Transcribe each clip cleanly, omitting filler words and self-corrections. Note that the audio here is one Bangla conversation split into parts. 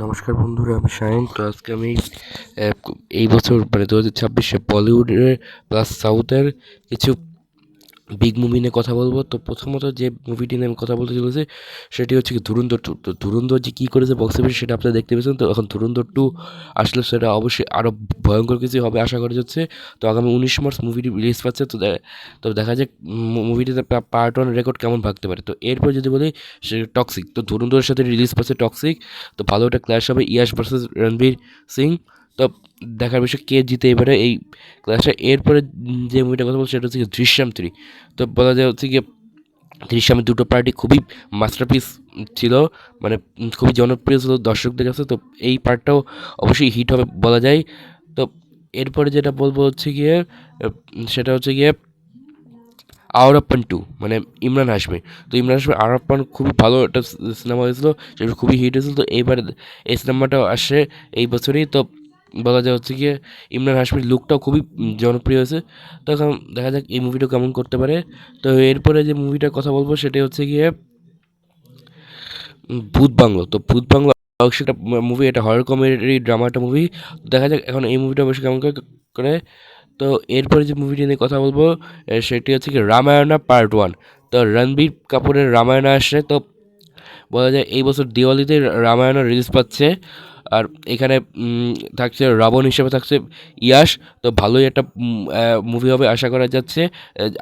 নমস্কার বন্ধুরা, আমি শাহিন। তো আজকে আমি এই বছর মানে 2026-এ বলিউডের প্লাস সাউথের কিছু বিগ মুভি নিয়ে কথা বলবো। তো প্রথমত যে মুভিটি নিয়ে আমি কথা বলতে চলেছি সেটি হচ্ছে কি ধুরন্ধর 2। তো ধুরন্ধর যে কী করেছে বক্স অফিসে সেটা আপনারা দেখতে পেয়েছেন। তো এখন ধুরন্ধর 2 আসলে সেটা অবশ্যই আরও ভয়ঙ্কর কিছু হবে আশা করা যাচ্ছে। তো আগামী 19 মার্চ মুভিটি রিলিজ পাচ্ছে। তো দেখা যাক মুভিটিতে পার্ট 1 রেকর্ড কেমন ভাগতে পারে। তো এরপর যদি বলি সে টক্সিক, তো ধুরন্ধরের সাথে রিলিজ পাচ্ছে টক্সিক। তো ভালো একটা ক্ল্যাশ হবে ইয়াশ ভার্সেস রণবীর সিং। তো দেখার বিষয় কে জিতে এবারে এই ক্লাসে। এরপরে যে মুভিটার কথা বলছি সেটা হচ্ছে দৃশ্যম 3। তো বলা যায় হচ্ছে গিয়ে দৃশ্যমের দুটো পার্টি খুবই মাস্টারপিস ছিল, মানে খুবই জনপ্রিয় ছিল দর্শকদের কাছে। তো এই পার্টটাও অবশ্যই হিট হবে বলা যায়। তো এরপরে যেটা বলবো হচ্ছে গিয়ে সেটা হচ্ছে গিয়ে আওরাপ্পান 2, মানে ইমরান হাশমি। তো ইমরান হাশমি আওরাপ্পান খুবই ভালো একটা সিনেমা হয়েছিল, সেটা খুবই হিট হয়েছিল। তো এইবার এই সিনেমাটাও আসে এই বছরই। তো বলা যায় হচ্ছে গিয়ে ইমরান হাশমির লুকটাও খুবই জনপ্রিয় হয়েছে। তো এখন দেখা যাক এই মুভিটা কেমন করতে পারে। তো এরপরে যে মুভিটার কথা বলবো সেটা হচ্ছে গিয়ে ভূত বাংলো। তো ভূত বাংলো অবশ্যই একটা মুভি, এটা হরর কমেডি ড্রামা একটা মুভি। দেখা যাক এখন এই মুভিটা অবশ্যই কেমন করে। তো এরপরে যে মুভিটি নিয়ে কথা বলবো সেটি হচ্ছে কি রামায়ণা পার্ট 1। তো রণবীর কাপুরের রামায়ণা আসছে। তো বলা যায় এই বছর দিওয়ালিতে রামায়ণ রিলিজ পাচ্ছে। আর এখানে থাকছে রাবণ হিসেবে থাকছে ইয়াশ। তো ভালোই একটা মুভি হবে আশা করা যাচ্ছে।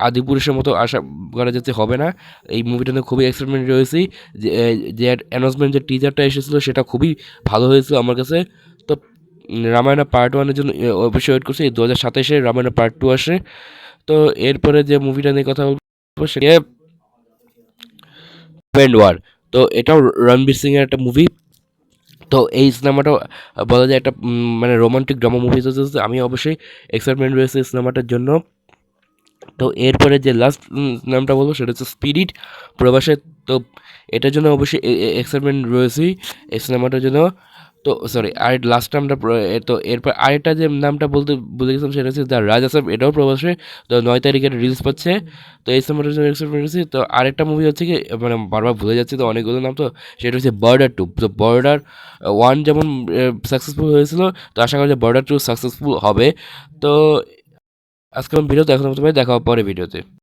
আদিপুরুষের মতো আশা করা যাচ্ছে হবে না। এই মুভিটা নিয়ে খুবই এক্সাইটমেন্ট রয়েছি। যে অ্যানাউন্সমেন্ট যে টিজারটা এসেছিলো সেটা খুবই ভালো হয়েছিল আমার কাছে। তো রামায়ণা পার্ট 1-এর জন্য অবশ্যই ওয়েট করছি। 2027-এ রামায়ণা পার্ট 2 আসে। তো এরপরে যে মুভিটা নিয়ে কথা বলবো সেটা ফ্রেন্ড ওয়ার। তো এটাও রণবীর সিং এর একটা মুভি। তো এই সিনেমাটাও বলা যায় একটা মানে রোমান্টিক ড্রামা মুভি হচ্ছে। আমি অবশ্যই এক্সাইটমেন্ট রয়েছে এই সিনেমাটার জন্য। তো এরপরে যে লাস্ট নামটা বলবো সেটা হচ্ছে স্পিরিট প্রবাসে। তো এটার জন্য অবশ্যই এক্সাইটমেন্ট রয়েছেই এই সিনেমাটার জন্য। তো সরি, আর লাস্ট নামটা তো এরপর আরেকটা যে নামটা বলতে ভুলে গেছিলাম সেটা হচ্ছে দ্য রাজা সাহেব। এটাও প্রবাসে। তো 9 তারিখে রিলিজ পাচ্ছে। তো এই সিনেমাটার জন্য এক্সাইটমেন্ট রয়েছে। তো আরেকটা মুভি হচ্ছে কি মানে বারবার ভুলে যাচ্ছি তো অনেকগুলো নাম। তো সেটা হচ্ছে বর্ডার 2। তো বর্ডার 1 যেমন সাকসেসফুল হয়েছিল, তো আশা করি যে বর্ডার 2 সাকসেসফুল হবে। তো আজকে ভিডিওতে এখন দেখা হবে পরে ভিডিওতে।